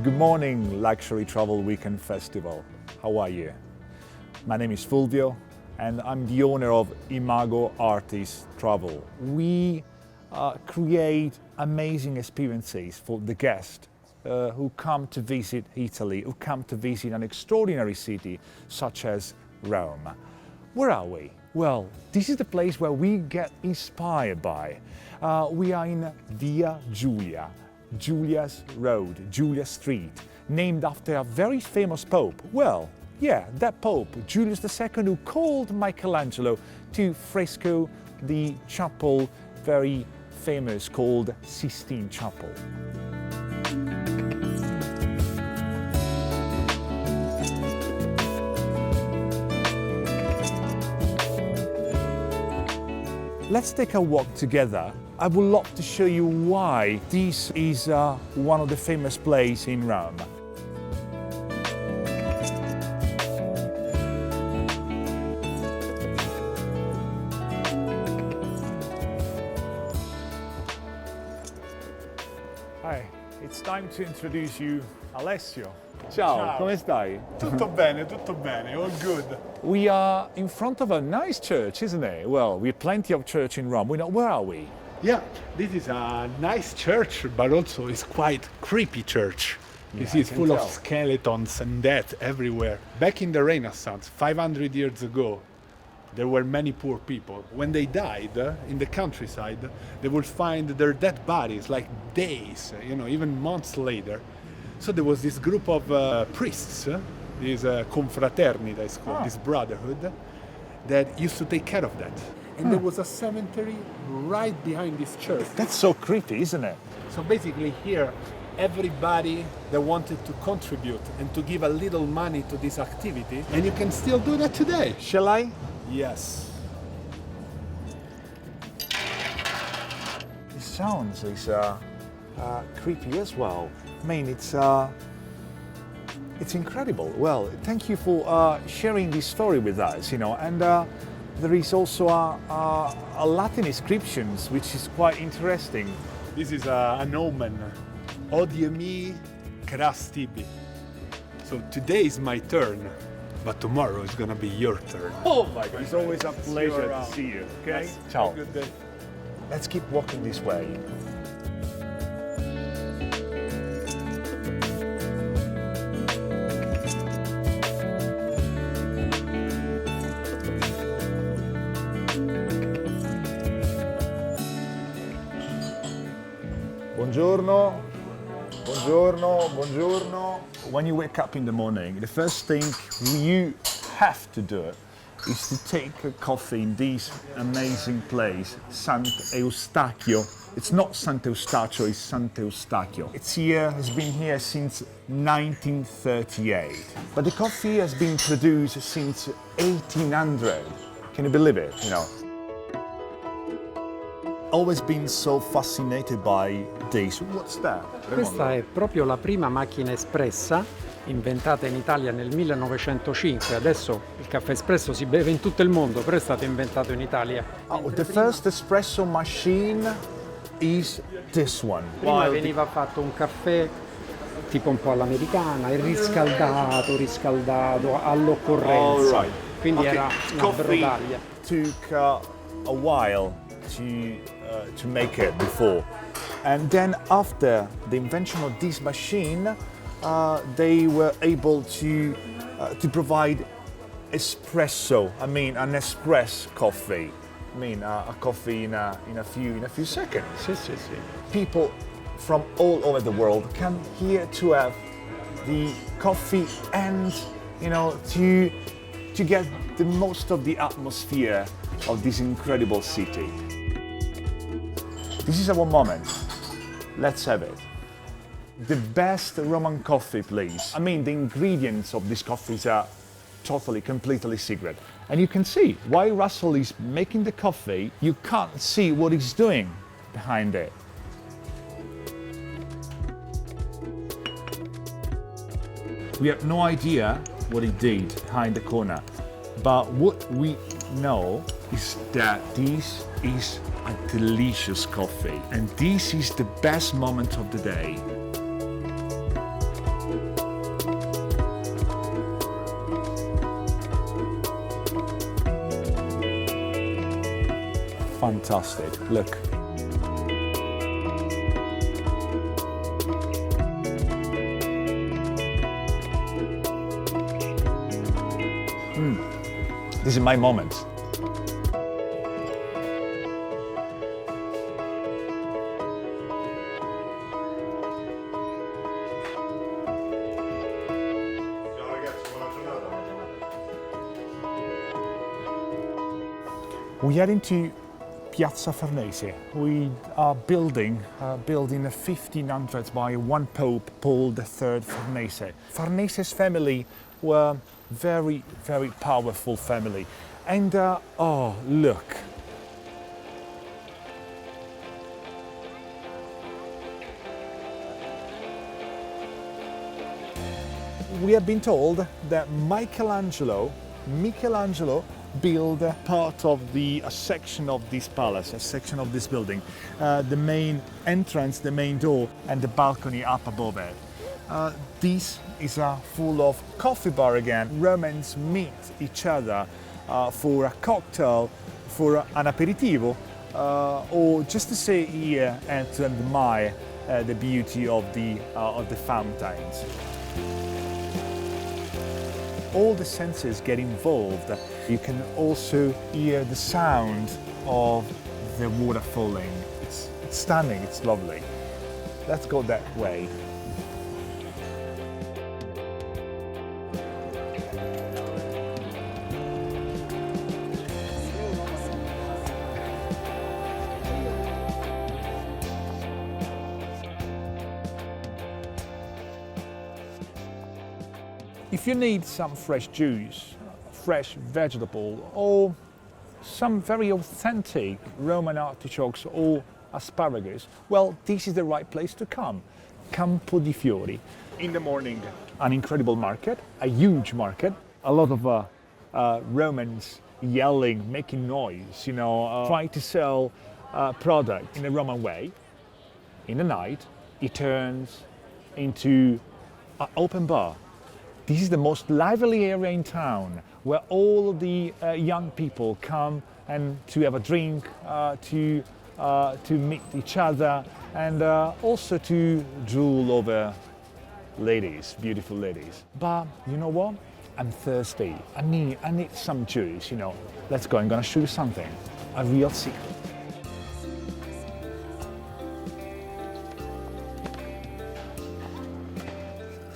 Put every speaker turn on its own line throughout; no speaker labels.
Good morning, Luxury Travel Weekend Festival. How are you? My name is Fulvio and I'm the owner of Imago Artis Travel. We create amazing experiences for the guests who come to visit Italy, who come to visit an extraordinary city such as Rome. Where are we? Well, this is the place where we get inspired by. We are in Via Giulia, Julia's Road, Julia Street, named after a very famous pope. Well, yeah, that pope, Julius II, who called Michelangelo to fresco the chapel, very famous, called Sistine Chapel. Let's take a walk together. I would love to show you why this is one of the famous places in Rome. Hi, it's time to introduce you Alessio. Ciao,
Ciao.
come stai?
Tutto bene, all good.
We are in front of a nice church, isn't it? Well, we have plenty of church in Rome. We know, where are we?
Yeah, this is a nice church, but also it's quite creepy church. You see, it's
I can
full
tell.
of skeletons and death everywhere. Back in the Renaissance, 500 years ago, there were many poor people. When they died in the countryside, they would find their dead bodies like days, even months later. So there was this group of priests, this confraternita is called, this brotherhood, that used to take care of that. And there was a cemetery right behind this church.
That's so creepy, isn't it?
So basically here, everybody that wanted to contribute and to give a little money to this activity, and you can still do that today.
Shall I?
Yes.
The sounds is creepy as well. I mean, it's incredible. Well, thank you for sharing this story with us, and there is also a Latin inscriptions, which is quite interesting.
This is an omen. Odie mi cras tibi. So today is my turn, but tomorrow is gonna be your turn.
Oh my God, it's always a
See you
pleasure to
around.
see you, okay?
Yes,
Ciao.
have a good day.
Let's keep walking this way. Buongiorno, buongiorno, buongiorno. When you wake up in the morning, the first thing you have to do is to take a coffee in this amazing place, Sant'Eustachio. It's not Sant'Eustachio, it's Sant'Eustachio. It's been here since 1938. But the coffee has been produced since 1800. Can you believe it, Always been so fascinated by this. What's that?
Questa è proprio la prima macchina espressa inventata in Italia nel 1905. Adesso il caffè espresso si beve in tutto il mondo, però è stato inventato in Italia.
Oh, the first espresso machine is this one.
Prima veniva fatto un caffè tipo un po' all'americana, e riscaldato all'occorrenza.
All right.
Quindi
Okay,
era una
coffee
brodaglia.
took a while to make it before, and then after the invention of this machine, they were able to provide espresso. I mean, an espresso coffee. I mean, a coffee in a few seconds.
Sì, sì, sì.
People from all over the world come here to have the coffee and to get the most of the atmosphere of this incredible city. This is our moment. Let's have it. The best Roman coffee, please. I mean, the ingredients of this coffee are totally, completely secret. And you can see, while Russell is making the coffee, you can't see what he's doing behind it. We have no idea what he did behind the corner, but what we know is that this is a delicious coffee, and this is the best moment of the day. fantastic. Look. This is my moment. We are into Piazza Farnese. We are building a 1500s by one Pope, Paul III Farnese. Farnese's family were very, very powerful family. And oh, look. We have been told that Michelangelo built part of a section of this palace, a section of this building, the main entrance, the main door, and the balcony up above it. This is full of coffee bar again. Romans meet each other for a cocktail, for an aperitivo, or just to stay here and to admire the beauty of the fountains. All the senses get involved. You can also hear the sound of the water falling. It's stunning, it's lovely. Let's go that way. If you need some fresh juice, fresh vegetable, or some very authentic Roman artichokes or asparagus, well, this is the right place to come. Campo di Fiori. In the morning, an incredible market, a huge market, a lot of Romans yelling, making noise, trying to sell product in the Roman way. In the night, it turns into an open bar. This is the most lively area in town, where all the young people come and to have a drink, to meet each other, and also to drool over ladies, beautiful ladies. But you know what? I'm thirsty. I need some juice. Let's go. I'm gonna show you something. A real secret.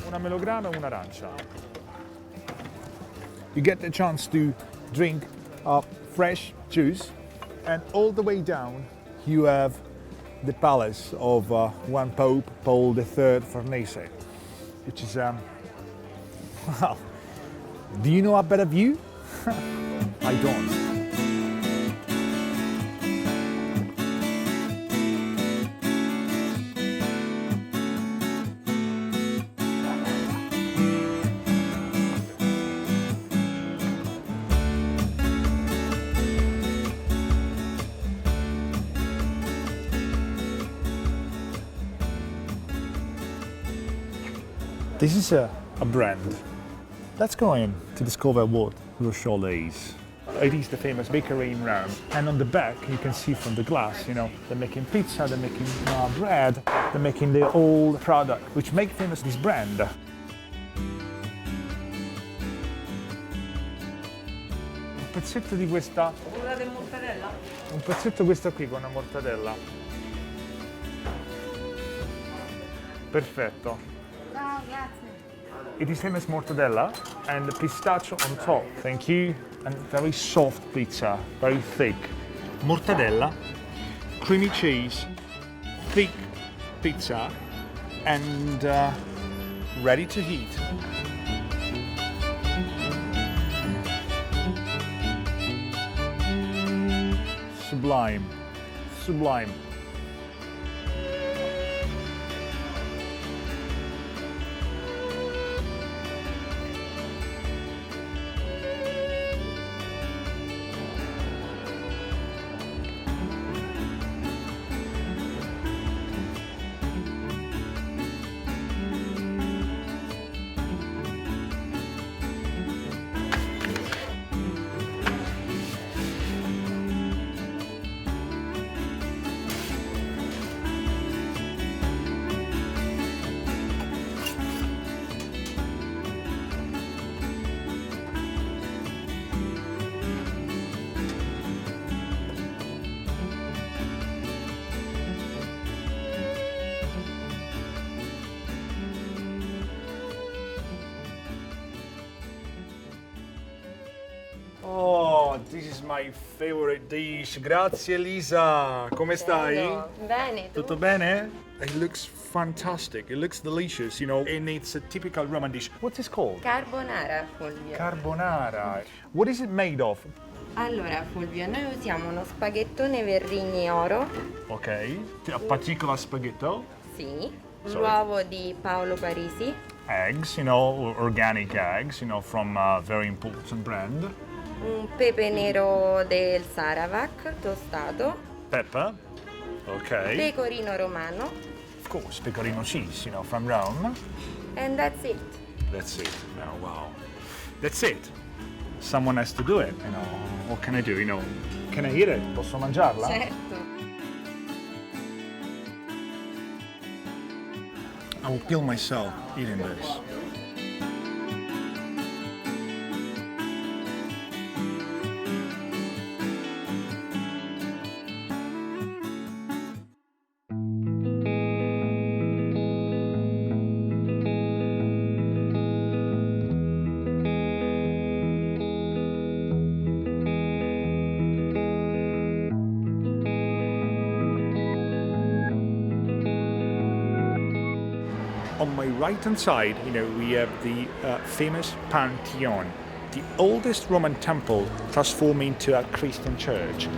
Una melograna, un'arancia. You get the chance to drink fresh juice, and all the way down you have the palace of one Pope, Paul III Farnese, which is wow. Do you know a better view? I don't. This is a brand. Let's go in to discover what Rochelle is. It is the famous bakery in Rome. And on the back, you can see from the glass, they're making pizza, they're making bread, they're making the old product, which make famous this brand. Un pezzetto di questa... Un pezzetto questo qui con la mortadella. Perfetto. It is famous mortadella and pistachio on top. Thank you. And very soft pizza, very thick. Mortadella, creamy cheese, thick pizza, and ready to eat. Sublime, sublime. Oh, this is my favorite dish. Grazie Elisa. Come stai?
Bene, tu?
Tutto bene? It looks fantastic. It looks delicious, and it's a typical Roman dish. What's this called?
Carbonara, Fulvio.
Carbonara. What is it made of?
Allora, Fulvio, noi usiamo uno spaghettone verrigni oro,
Ok. A particular spaghetto.
sì,
Sorry.
l'uovo di Paolo Parisi,
Eggs, organic eggs, from a very important brand.
un pepe nero del Sarawak tostato,
Pepper. Ok.
pecorino romano,
Of course, pecorino cheese, from Rome.
and that's it.
That's it. Oh, wow. That's it. Someone has to do it, What can I do, Can I eat it? Posso mangiarla?
Certo.
I will kill myself eating this. On my right-hand side, we have the famous Pantheon, the oldest Roman temple transformed into a Christian church.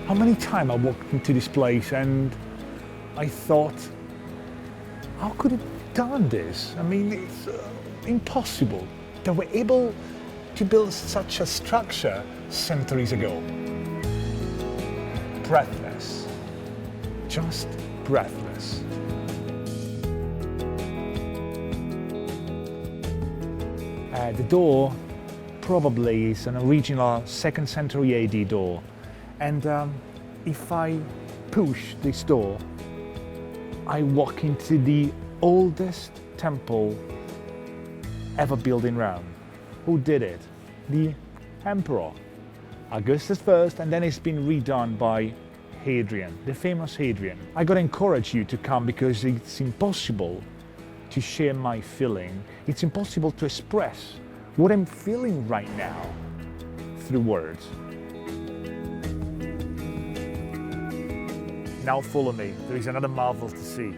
How many times I walked into this place and I thought, how could it have done this? I mean, it's impossible. They were able to build such a structure centuries ago. Breathless. Just breathless. The door probably is an original 2nd century AD door. And if I push this door, I walk into the oldest temple ever built in Rome. Who did it? The Emperor Augustus first, and then it's been redone by Hadrian, the famous Hadrian. I gotta encourage you to come because it's impossible to share my feeling. It's impossible to express what I'm feeling right now through words. Now follow me, there is another marvel to see.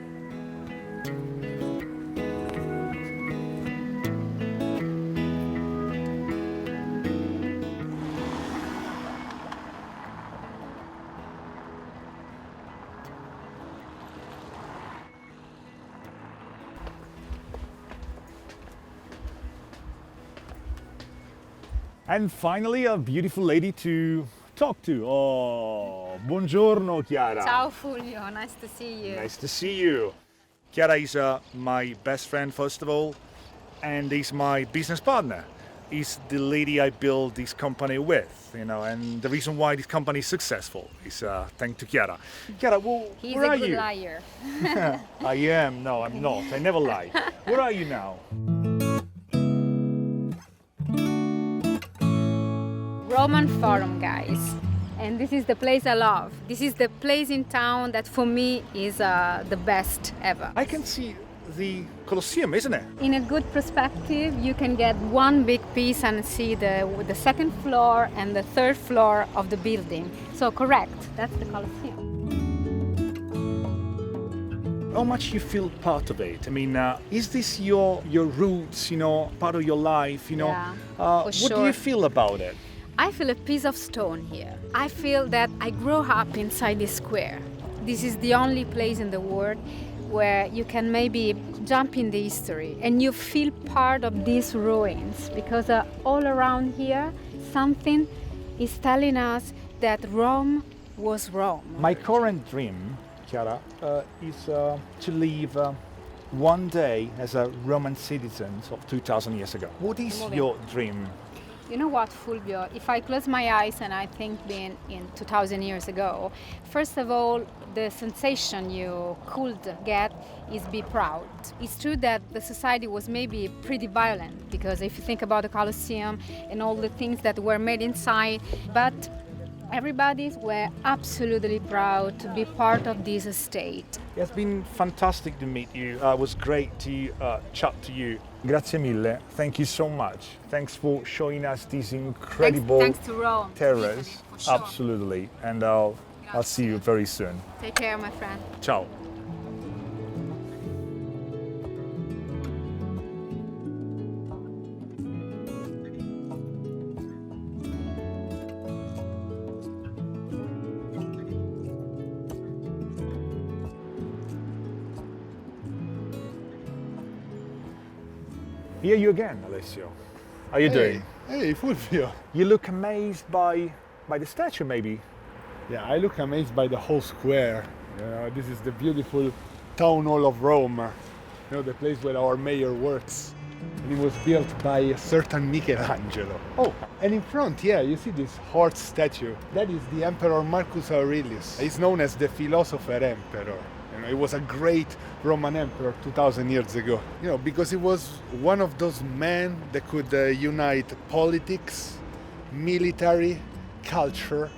And finally, a beautiful lady to talk to. Oh, buongiorno, Chiara.
Ciao Fulvio, nice to see you.
Nice to see you. Chiara is my best friend, first of all, and is my business partner. Is the lady I built this company with, and the reason why this company is successful is thanks to Chiara. Chiara,
He's
where
a
are
good
you?
liar.
I am. No, I'm not. I never lie. Where are you now?
Roman Forum, guys. And this is the place I love. This is the place in town that for me is the best ever.
I can see the Colosseum, isn't it?
In a good perspective, you can get one big piece and see the 2nd floor and the 3rd floor of the building. So correct, that's the Colosseum.
How much you feel part of it? I mean, is this your roots, part of your life,
Yeah,
what do
sure.
you feel about it?
I feel a piece of stone here. I feel that I grew up inside this square. This is the only place in the world where you can maybe jump in the history and you feel part of these ruins, because all around here something is telling us that Rome was Rome.
My current dream, Chiara, is to live one day as a Roman citizen of 2,000 years ago. What is
Moving.
your dream?
You know what, Fulvio? If I close my eyes and I think being in 2,000 years ago, first of all, the sensation you could get is be proud. It's true that the society was maybe pretty violent, because if you think about the Colosseum and all the things that were made inside, but Everybody were absolutely proud to be part of this estate.
It's been fantastic to meet you. It was great to chat to you. Grazie mille. Thank you so much. Thanks for showing us this incredible
Thanks to Rome, to
terrace.
Italy, for sure.
Absolutely. And I'll see you very soon.
Take care, my friend.
Ciao. Here you again, Alessio. How are you doing?
Hey, Fulvio.
You look amazed by the statue, maybe.
Yeah, I look amazed by the whole square. This is the beautiful town hall of Rome. The place where our mayor works. And it was built by a certain Michelangelo. Oh, and in front, yeah, you see this horse statue. That is the Emperor Marcus Aurelius. He's known as the philosopher emperor. He was a great Roman emperor 2000 years ago. Because he was one of those men that could unite politics, military, culture,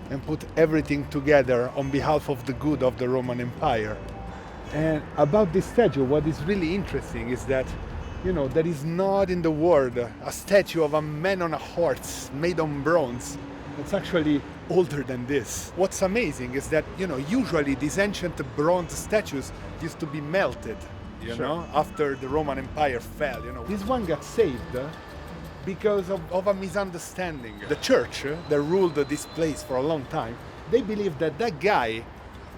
and put everything together on behalf of the good of the Roman Empire. And about this statue, what is really interesting is that, there is not in the world a statue of a man on a horse made on bronze. It's actually older than this. What's amazing is that, usually these ancient bronze statues used to be melted, after the Roman Empire fell. This one got saved because of a misunderstanding. The church that ruled this place for a long time, they believed that that guy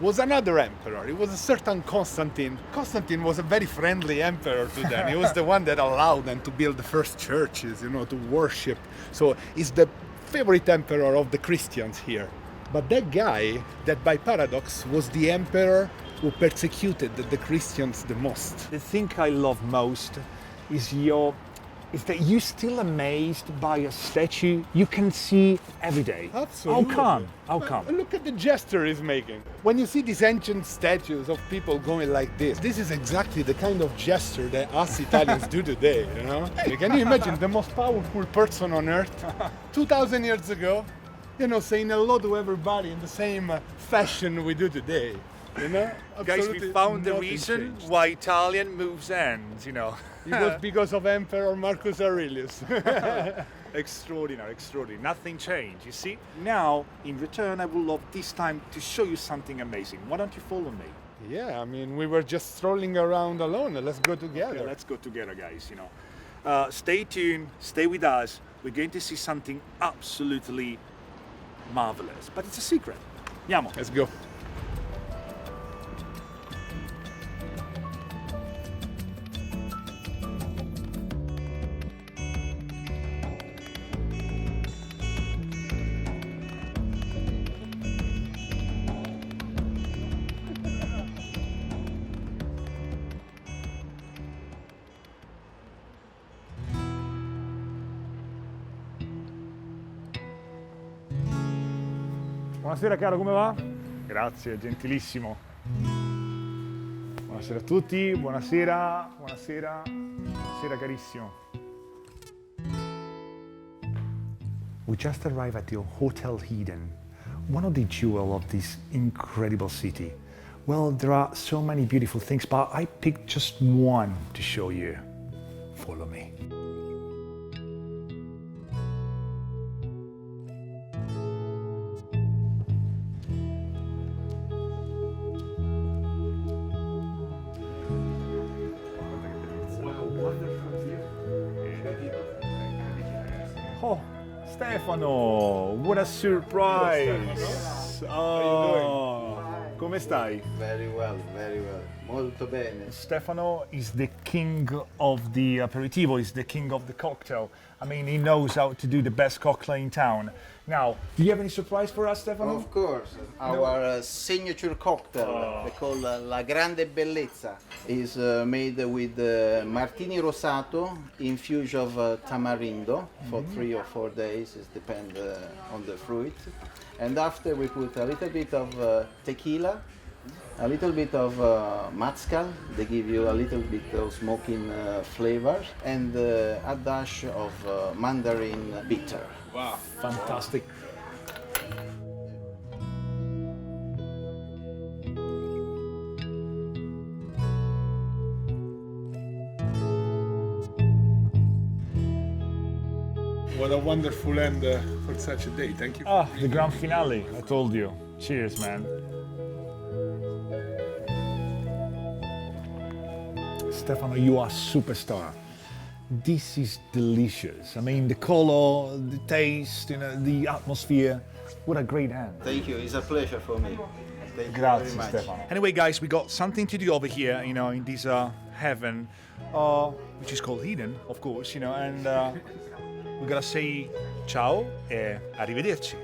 was another emperor. It was a certain Constantine. Constantine was a very friendly emperor to them. He was the one that allowed them to build the first churches, to worship. So he's the favorite emperor of the Christians here. But that guy, that by paradox, was the emperor who persecuted the Christians the most.
The thing I love most is that you're still amazed by a statue you can see every day.
Absolutely.
How come?
Look at the gesture he's making. When you see these ancient statues of people going like this is exactly the kind of gesture that us Italians do today, Can you imagine the most powerful person on earth 2000 years ago, saying hello to everybody in the same fashion we do today,
Guys, we found the
nothing
reason
changed.
why Italian moves ends,
It was because of Emperor Marcus Aurelius.
Extraordinary. Nothing changed, you see? Now, in return, I would love this time to show you something amazing. Why don't you follow me?
Yeah, we were just strolling around alone. Let's go together.
Yeah, let's go together, guys, Stay tuned, stay with us. We're going to see something absolutely marvelous. But it's a secret. Andiamo.
Let's go.
Buonasera caro, come va? Grazie, gentilissimo. Buonasera a tutti, buonasera carissimo. We just arrived at the Hotel Eden, one of the jewels of this incredible city. Well, there are so many beautiful things, but I picked just one to show you. Follow me. Oh, Stefano, what a surprise! Oh, come stai?
Very well, molto bene.
Stefano is the king of the aperitivo, is the king of the cocktail. He knows how to do the best cocktail in town. Now, do you have any surprise for us, Stefano?
Of course, our signature cocktail, they call La Grande Bellezza, is made with martini rosato infused of tamarindo for 3 or 4 days, it depends on the fruit. And after we put a little bit of tequila, a little bit of mezcal, they give you a little bit of smoking flavors, and a dash of mandarin bitter.
Wow, fantastic.
What a wonderful end for such a day. Thank you.
Ah, the grand finale, I told you. Cheers, man. Stefano, you are a superstar. This is delicious. I mean, the color, the taste, the atmosphere. What a great hand.
Thank you. It's a pleasure for me. Thank you
Grazie,
very much.
Stefano. Anyway, guys, we got something to do over here, in this heaven, which is called Eden, of course, and we gotta say ciao e arrivederci.